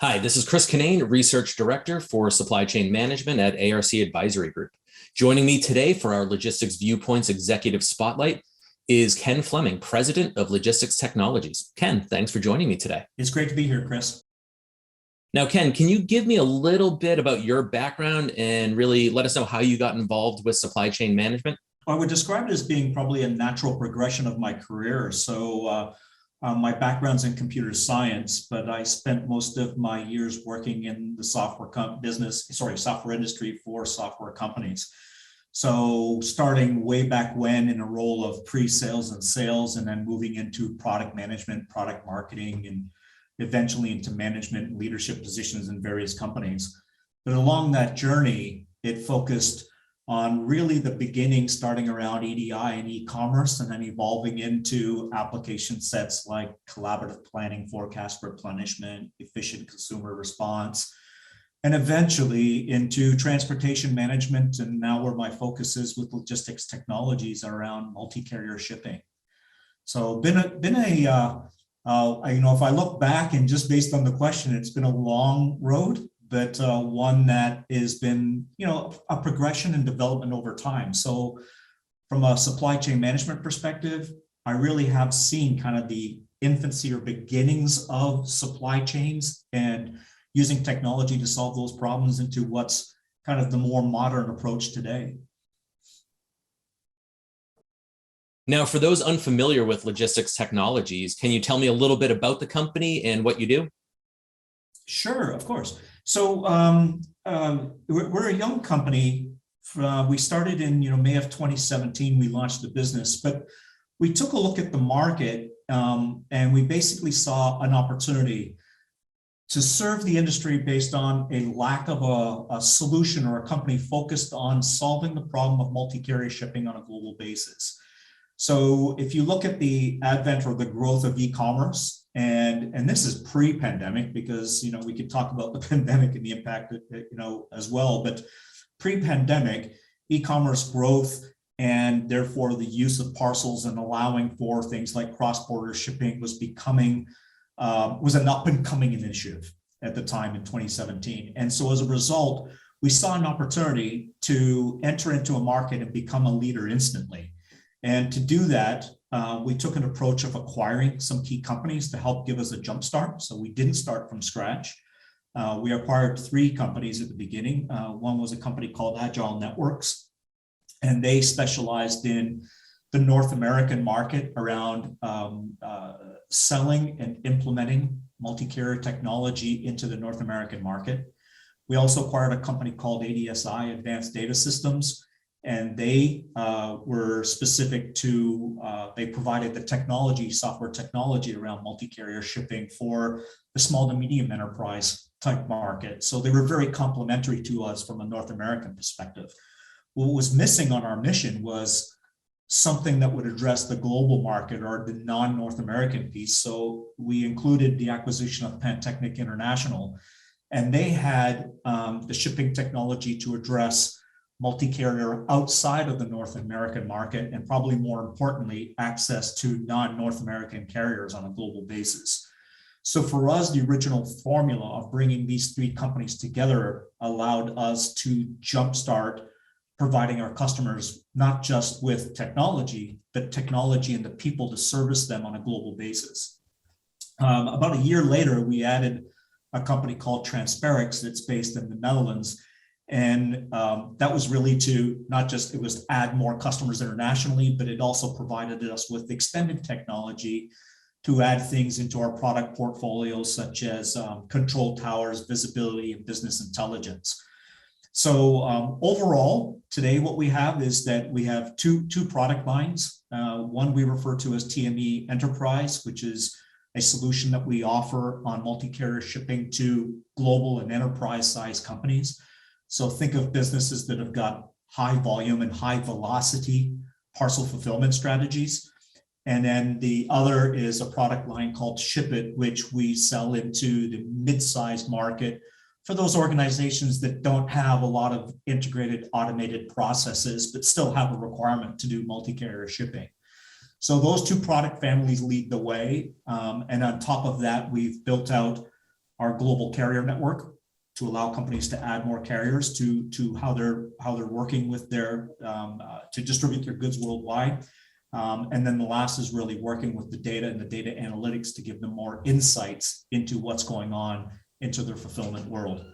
Hi, this is Chris Cunnane, Research Director for Supply Chain Management at ARC Advisory Group. Joining me today for our Logistyx Viewpoints Executive Spotlight is Ken Fleming, President of Logistyx Technologies. Ken, thanks for joining me today. It's great to be here, Chris. Now, Ken, can you give me a little bit about your background and really let us know how you got involved with supply chain management? I would describe it as being probably a natural progression of my career. My background's in computer science, but I spent most of my years working in the software industry for software companies. So starting way back when in a role of pre-sales and sales, and then moving into product management, product marketing, and eventually into management and leadership positions in various companies. But along that journey, it focused on really the beginning, starting around EDI and e-commerce, and then evolving into application sets like collaborative planning, forecast replenishment, efficient consumer response, and eventually into transportation management. And now where my focus is with Logistyx Technologies around multi-carrier shipping. So if I look back and just based on the question, it's been a long road, but one that has been, a progression and development over time. So from a supply chain management perspective, I really have seen kind of the infancy or beginnings of supply chains and using technology to solve those problems into what's kind of the more modern approach today. Now, for those unfamiliar with Logistyx Technologies, can you tell me a little bit about the company and what you do? Sure, of course. So we're a young company. We started in May of 2017. We launched the business, but we took a look at the market and we basically saw an opportunity to serve the industry based on a lack of a solution or a company focused on solving the problem of multi-carrier shipping on a global basis. So if you look at the advent or the growth of e-commerce, and this is pre-pandemic, because we could talk about the pandemic and the impact as well, but pre-pandemic e-commerce growth and therefore the use of parcels and allowing for things like cross-border shipping was an up-and-coming initiative at the time in 2017. And so as a result, we saw an opportunity to enter into a market and become a leader instantly. And to do that, we took an approach of acquiring some key companies to help give us a jump start. So we didn't start from scratch. We acquired 3 companies at the beginning. One was a company called Agile Networks, and they specialized in the North American market around selling and implementing multi-carrier technology into the North American market. We also acquired a company called ADSI, Advanced Data Systems, and they were specific to, they provided the software technology around multi-carrier shipping for the small to medium enterprise type market. So they were very complementary to us from a North American perspective. What was missing on our mission was something that would address the global market or the non-North American piece. So we included the acquisition of Pantechnic International, and they had the shipping technology to address multi-carrier outside of the North American market, and probably more importantly, access to non-North American carriers on a global basis. So for us, the original formula of bringing these 3 companies together allowed us to jumpstart providing our customers not just with technology, but technology and the people to service them on a global basis. About a year later, we added a company called Transparix that's based in the Netherlands. And that was really to it was add more customers internationally, but it also provided us with extended technology to add things into our product portfolio, such as control towers, visibility, and business intelligence. So overall, today what we have is that we have two product lines. One we refer to as TME Enterprise, which is a solution that we offer on multi-carrier shipping to global and enterprise-sized companies. So think of businesses that have got high volume and high velocity parcel fulfillment strategies. And then the other is a product line called Ship It, which we sell into the mid-sized market for those organizations that don't have a lot of integrated automated processes, but still have a requirement to do multi-carrier shipping. So those 2 product families lead the way. And on top of that, we've built out our global carrier network to allow companies to add more carriers to how they're working with their to distribute their goods worldwide. And then the last is really working with the data and the data analytics to give them more insights into what's going on into their fulfillment world.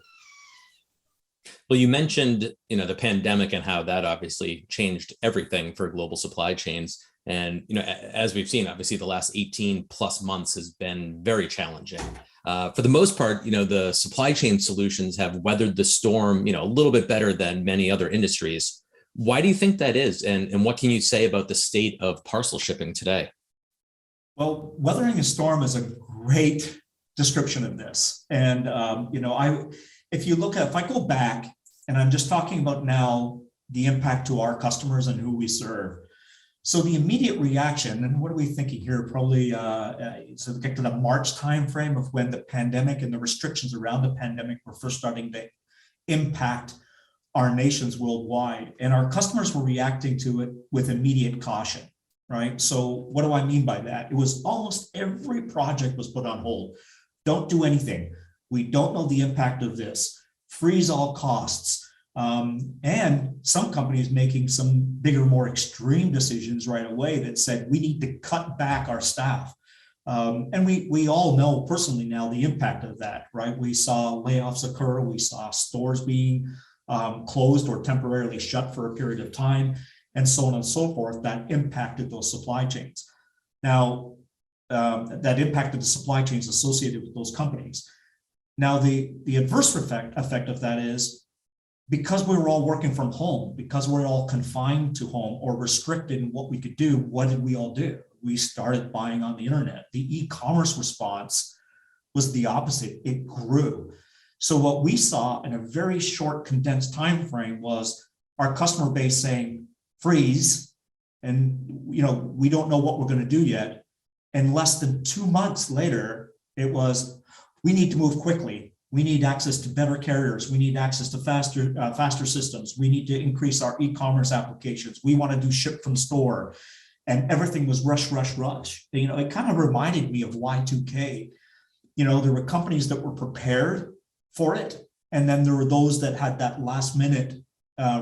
Well, you mentioned, the pandemic and how that obviously changed everything for global supply chains. And, as we've seen, obviously the last 18 plus months has been very challenging. For the most part, the supply chain solutions have weathered the storm, a little bit better than many other industries. Why do you think that is? And what can you say about the state of parcel shipping today? Well, weathering a storm is a great description of this. And, if I go back and I'm just talking about now the impact to our customers and who we serve. So the immediate reaction, and what are we thinking here? Probably so get to the March timeframe of when the pandemic and the restrictions around the pandemic were first starting to impact our nations worldwide. And our customers were reacting to it with immediate caution, right? So what do I mean by that? It was almost every project was put on hold. Don't do anything. We don't know the impact of this. Freeze all costs. And some companies making some bigger, more extreme decisions right away that said, we need to cut back our staff. And we all know personally now the impact of that, right? We saw layoffs occur. We saw stores being closed or temporarily shut for a period of time, and so on and so forth. That impacted those supply chains. Now, that impacted the supply chains associated with those companies. Now, the adverse effect of that is, because we were all working from home, because we're all confined to home or restricted in what we could do, what did we all do? We started buying on the internet. The e-commerce response was the opposite. It grew. So what we saw in a very short, condensed time frame was our customer base saying, freeze, and we don't know what we're going to do yet. And less than 2 months later, it was, we need to move quickly. We need access to better carriers. We need access to faster systems. We need to increase our e-commerce applications. We want to do ship from store. And everything was rush, rush, rush. It kind of reminded me of Y2K. There were companies that were prepared for it. And then there were those that had that last minute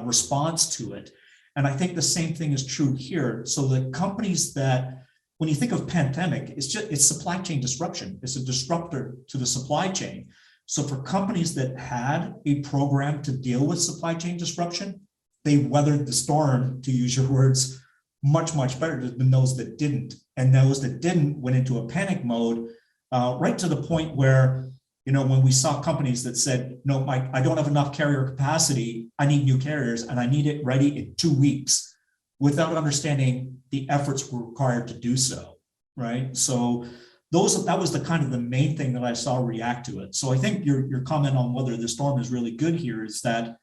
response to it. And I think the same thing is true here. So the companies that, when you think of pandemic, it's supply chain disruption. It's a disruptor to the supply chain. So for companies that had a program to deal with supply chain disruption, they weathered the storm, to use your words, much, much better than those that didn't. And those that didn't went into a panic mode, right to the point where, when we saw companies that said, no, I don't have enough carrier capacity, I need new carriers, and I need it ready in 2 weeks, without understanding the efforts were required to do so, right? So that was the main thing that I saw react to it. So I think your comment on whether the storm is really good here is that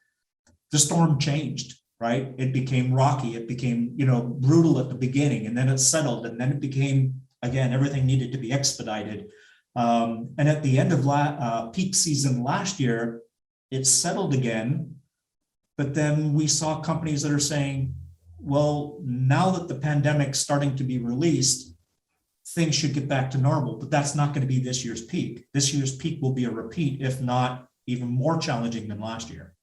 the storm changed, right? It became rocky. It became, brutal at the beginning, and then it settled, and then it became, again, everything needed to be expedited. And at the end of peak season last year, it settled again. But then we saw companies that are saying, well, now that the pandemic's starting to be released, things should get back to normal, but that's not going to be this year's peak. This year's peak will be a repeat, if not even more challenging than last year.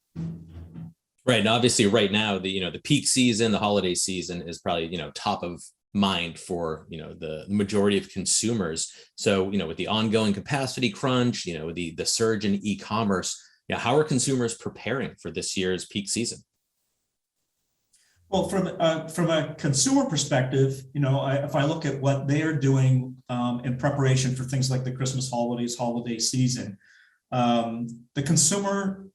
Right. And obviously right now, the peak season, the holiday season is probably, top of mind for, the majority of consumers. So, with the ongoing capacity crunch, the surge in e-commerce, how are consumers preparing for this year's peak season? Well, from a consumer perspective, if I look at what they are doing in preparation for things like the Christmas holiday season, the consumer,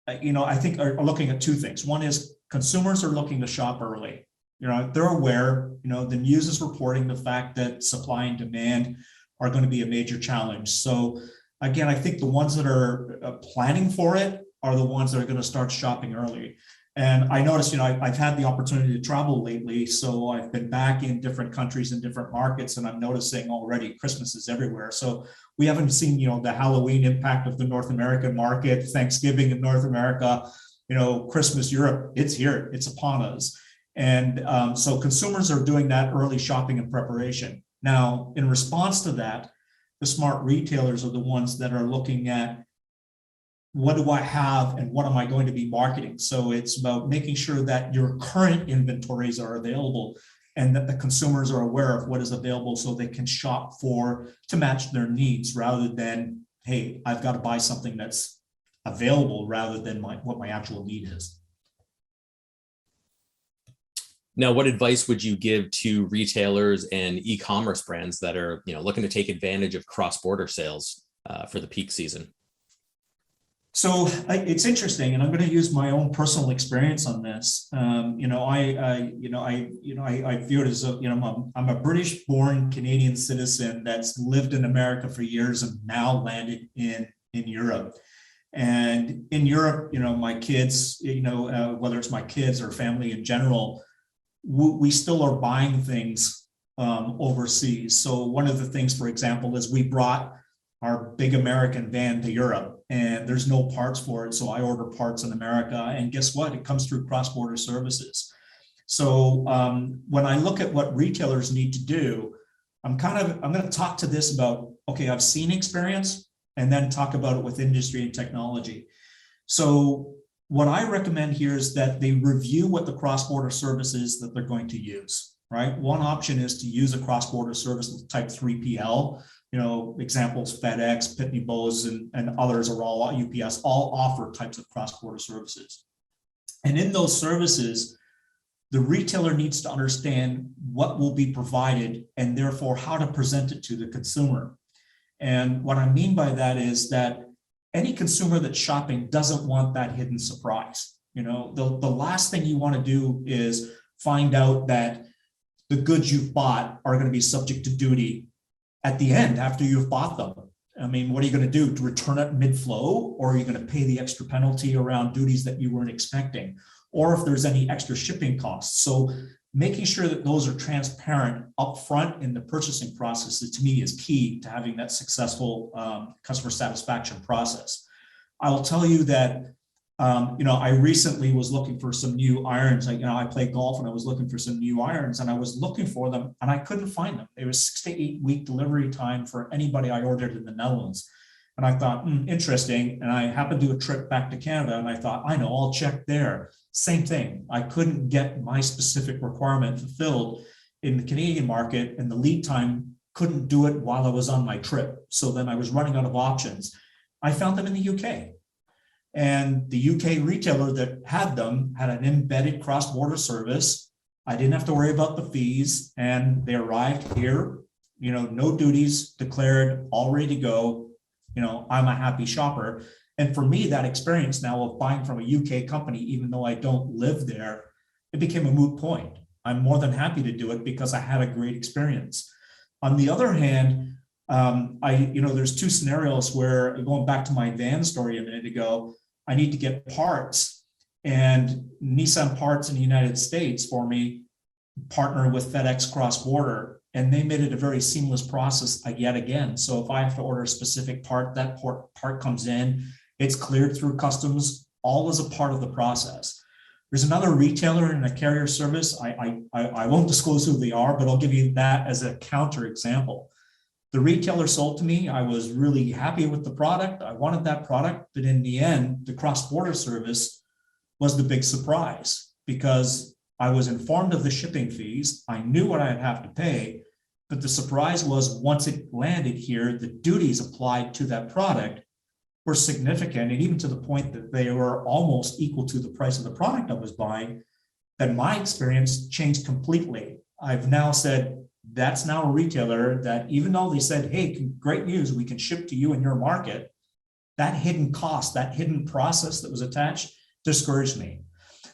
I think are looking at two things. One is consumers are looking to shop early. They're aware, the news is reporting the fact that supply and demand are going to be a major challenge. So again, I think the ones that are planning for it are the ones that are going to start shopping early. And I noticed, I've had the opportunity to travel lately, so I've been back in different countries and different markets, and I'm noticing already Christmas is everywhere. So we haven't seen, the Halloween impact of the North American market, Thanksgiving in North America, Christmas Europe, it's here, it's upon us. And so consumers are doing that early shopping and preparation. Now, in response to that, the smart retailers are the ones that are looking at what do I have and what am I going to be marketing? So it's about making sure that your current inventories are available and that the consumers are aware of what is available so they can shop to match their needs rather than, hey, I've got to buy something that's available rather than what my actual need is. Now, what advice would you give to retailers and e-commerce brands that are, looking to take advantage of cross-border sales for the peak season? So it's interesting, and I'm going to use my own personal experience on this. I view it as I'm a British-born Canadian citizen that's lived in America for years and now landed in Europe. And in Europe, my kids, whether it's my kids or family in general, we still are buying things overseas. So one of the things, for example, is we brought our big American van to Europe and there's no parts for it. So I order parts in America and guess what? It comes through cross-border services. So when I look at what retailers need to do, I'm going to talk to this about, okay, I've seen experience and then talk about it with industry and technology. So what I recommend here is that they review what the cross-border service is that they're going to use, right? One option is to use a cross-border service type 3PL. Examples, FedEx, Pitney Bowes, and others are all, UPS, all offer types of cross-border services. And in those services, the retailer needs to understand what will be provided and therefore how to present it to the consumer. And what I mean by that is that any consumer that's shopping doesn't want that hidden surprise. The last thing you want to do is find out that the goods you've bought are going to be subject to duty at the end after you've bought them. I mean, what are you going to do? To return it mid-flow, or are you going to pay the extra penalty around duties that you weren't expecting? Or if there's any extra shipping costs. So making sure that those are transparent upfront in the purchasing process, to me, is key to having that successful customer satisfaction process. I will tell you that I recently was looking for some new irons. I play golf and I was looking for some new irons and I was looking for them and I couldn't find them. It was 6 to 8 week delivery time for anybody I ordered in the Netherlands. And I thought, interesting. And I happened to do a trip back to Canada and I thought, I know, I'll check there. Same thing. I couldn't get my specific requirement fulfilled in the Canadian market and the lead time couldn't do it while I was on my trip. So then I was running out of options. I found them in the UK. And the UK retailer that had them had an embedded cross-border service. I didn't have to worry about the fees and they arrived here, no duties declared, all ready to go. I'm a happy shopper. And for me, that experience now of buying from a UK company, even though I don't live there, it became a moot point. I'm more than happy to do it because I had a great experience. On the other hand, there's two scenarios where, going back to my van story a minute ago, I need to get parts and Nissan Parts in the United States for me partner with FedEx cross-border, and they made it a very seamless process yet again. So if I have to order a specific part, that part comes in, it's cleared through customs, all as a part of the process. There's another retailer in a carrier service. I won't disclose who they are, but I'll give you that as a counter example. The retailer sold to me. I was really happy with the product. I wanted that product, but in the end, the cross-border service was the big surprise because I was informed of the shipping fees. I knew what I'd have to pay, but the surprise was once it landed here, the duties applied to that product were significant, and even to the point that they were almost equal to the price of the product I was buying. Then my experience changed completely. I've now said, that's now a retailer that even though they said, hey, great news, we can ship to you in your market, that hidden cost, that hidden process that was attached discouraged me.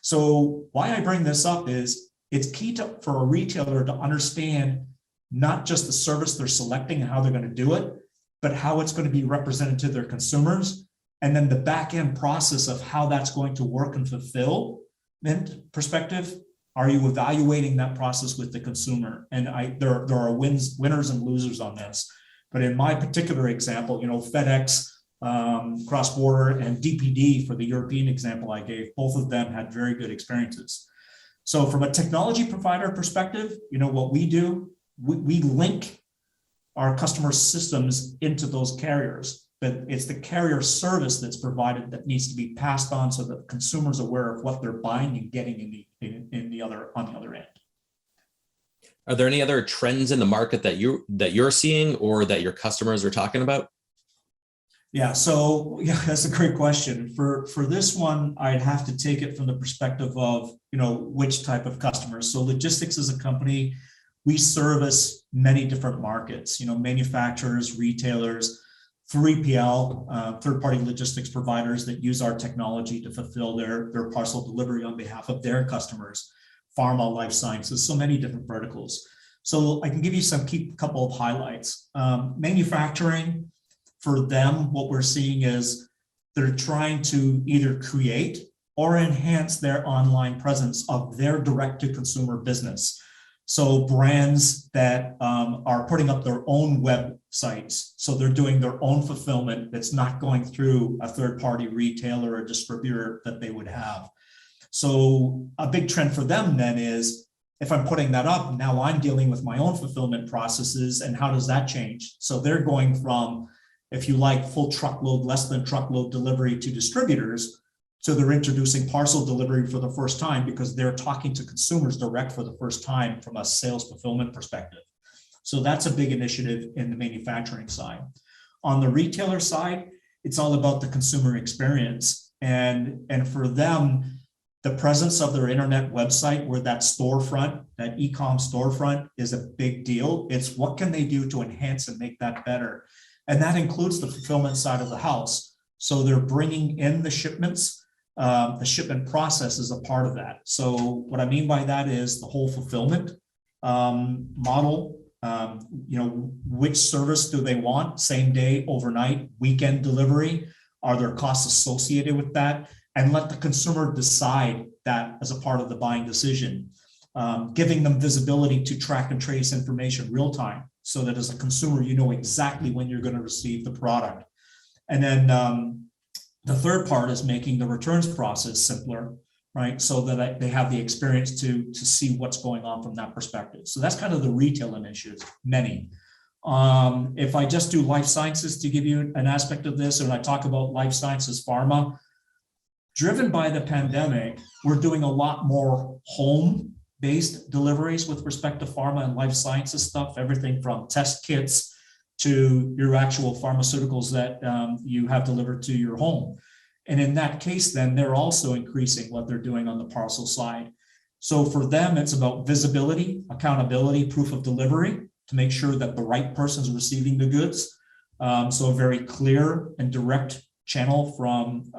So why I bring this up is it's key for a retailer to understand not just the service they're selecting and how they're going to do it, but how it's going to be represented to their consumers. And then the back end process of how that's going to work and fulfill perspective. Are you evaluating that process with the consumer? And there are winners and losers on this. But in my particular example, FedEx, cross-border, and DPD for the European example I gave, both of them had very good experiences. So from a technology provider perspective, what we do, we link our customer systems into those carriers, but it's the carrier service that's provided that needs to be passed on so that consumers are aware of what they're buying and getting on the other end. Are there any other trends in the market that you're seeing or that your customers are talking about? Yeah, so yeah, that's a great question. For this one, I'd have to take it from the perspective of, which type of customers. So Logistyx is a company, we service many different markets, manufacturers, retailers, 3PL, third-party logistics providers that use our technology to fulfill their parcel delivery on behalf of their customers, pharma, life sciences, so many different verticals. So I can give you some couple of highlights. Manufacturing, for them, what we're seeing is they're trying to either create or enhance their online presence of their direct-to-consumer business. So brands that are putting up their own websites, so they're doing their own fulfillment that's not going through a third-party retailer or distributor that they would have. So a big trend for them then is, if I'm putting that up, now I'm dealing with my own fulfillment processes, and how does that change? So they're going from, if you like, full truckload, less than truckload delivery to distributors, so they're introducing parcel delivery for the first time because they're talking to consumers direct for the first time from a sales fulfillment perspective. So that's a big initiative in the manufacturing side. On the retailer side, it's all about the consumer experience. And for them, the presence of their internet website, where that storefront, that e-com storefront, is a big deal. It's what can they do to enhance and make that better? And that includes the fulfillment side of the house. So they're bringing in the shipments. The shipment process is a part of that. So what I mean by that is the whole fulfillment model. Which service do they want? Same day, overnight, weekend delivery? Are there costs associated with that? And let the consumer decide that as a part of the buying decision. Giving them visibility to track and trace information real time, so that as a consumer, you know exactly when you're going to receive the product. And then the third part is making the returns process simpler, right? So that they have the experience to see what's going on from that perspective. So that's kind of the retail initiatives, many. If I just do life sciences to give you an aspect of this, and I talk about life sciences pharma, driven by the pandemic, we're doing a lot more home-based deliveries with respect to pharma and life sciences stuff, everything from test kits to your actual pharmaceuticals that you have delivered to your home. And in that case, then they're also increasing what they're doing on the parcel side. So for them, it's about visibility, accountability, proof of delivery to make sure that the right person's receiving the goods. So a very clear and direct channel from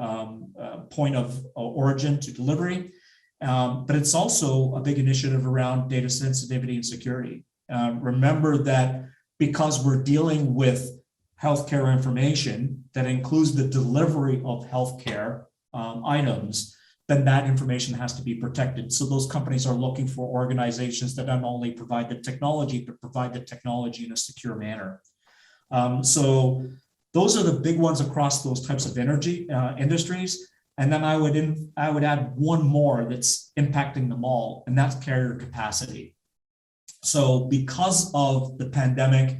point of origin to delivery. But it's also a big initiative around data sensitivity and security. Remember that because we're dealing with healthcare information that includes the delivery of healthcare items, then that information has to be protected. So those companies are looking for organizations that not only provide the technology, but provide the technology in a secure manner. So those are the big ones across those types of industries. And then I would add one more that's impacting them all, and that's carrier capacity. So because of the pandemic,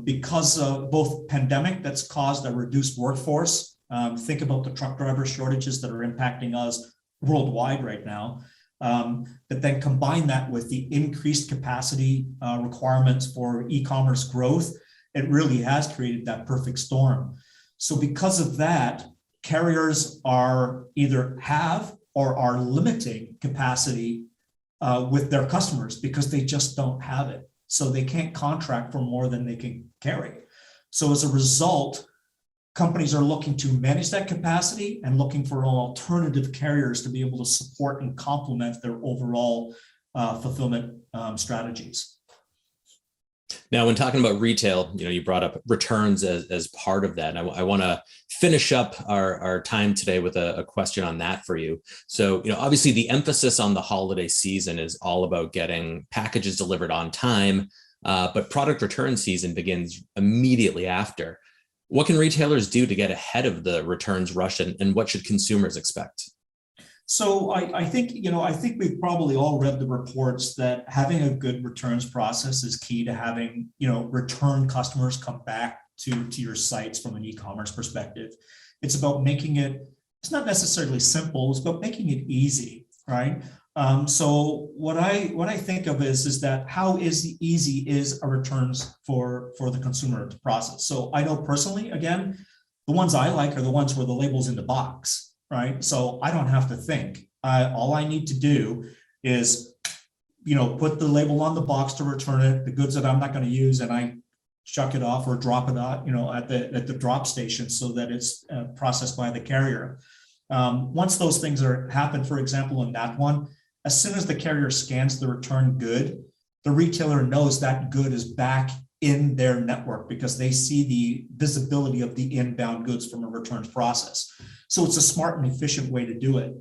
because of both pandemic that's caused a reduced workforce, think about the truck driver shortages that are impacting us worldwide right now, but then combine that with the increased capacity requirements for e-commerce growth, it really has created that perfect storm. So because of that, carriers are either have or are limiting capacity with their customers because they just don't have it. So they can't contract for more than they can carry. So as a result, companies are looking to manage that capacity and looking for alternative carriers to be able to support and complement their overall fulfillment strategies. Now, when talking about retail, you brought up returns as part of that. And I want to finish up our time today with a question on that for you. So, obviously the emphasis on the holiday season is all about getting packages delivered on time, but product return season begins immediately after. What can retailers do to get ahead of the returns rush, and what should consumers expect? So I think, I think we've probably all read the reports that having a good returns process is key to having, return customers come back to your sites from an e-commerce perspective. It's about making it, it's not necessarily simple, it's about making it easy, right? So what I think of is that how easy is a returns for the consumer to process. So I know personally, again, the ones I like are the ones where the label's in the box, right? So I don't have to think. All I need to do is, put the label on the box to return it, the goods that I'm not going to use, and I chuck it off or drop it out, at the drop station so that it's processed by the carrier. Once those things happen, for example, in that one, as soon as the carrier scans the return good, the retailer knows that good is back in their network because they see the visibility of the inbound goods from a returns process. So it's a smart and efficient way to do it.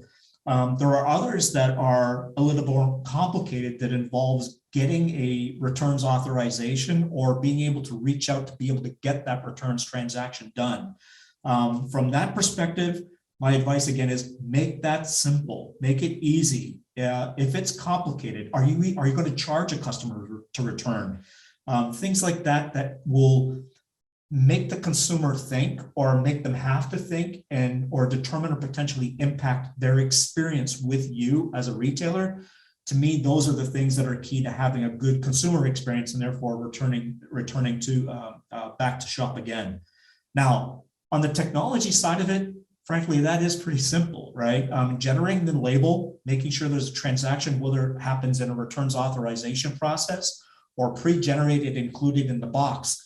There are others that are a little more complicated that involves getting a returns authorization or being able to reach out to be able to get that returns transaction done. From that perspective, my advice again is make that simple, make it easy. If it's complicated, are you going to charge a customer to return? Things like that will make the consumer think or make them have to think or determine or potentially impact their experience with you as a retailer. To me, those are the things that are key to having a good consumer experience and therefore returning to back to shop again. Now, on the technology side of it, frankly, that is pretty simple, right? Generating the label, making sure there's a transaction, whether it happens in a returns authorization process or pre-generated included in the box,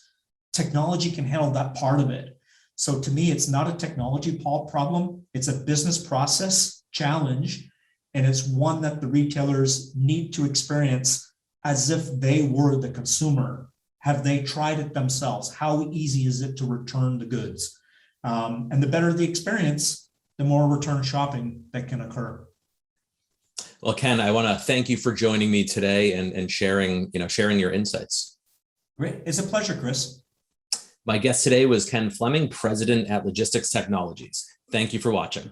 technology can handle that part of it. So to me, it's not a technology problem, it's a business process challenge, and it's one that the retailers need to experience as if they were the consumer. Have they tried it themselves? How easy is it to return the goods? And the better the experience, the more return shopping that can occur. Well, Ken, I want to thank you for joining me today and sharing your insights. Great. It's a pleasure, Chris. My guest today was Ken Fleming, president at Logistyx Technologies. Thank you for watching.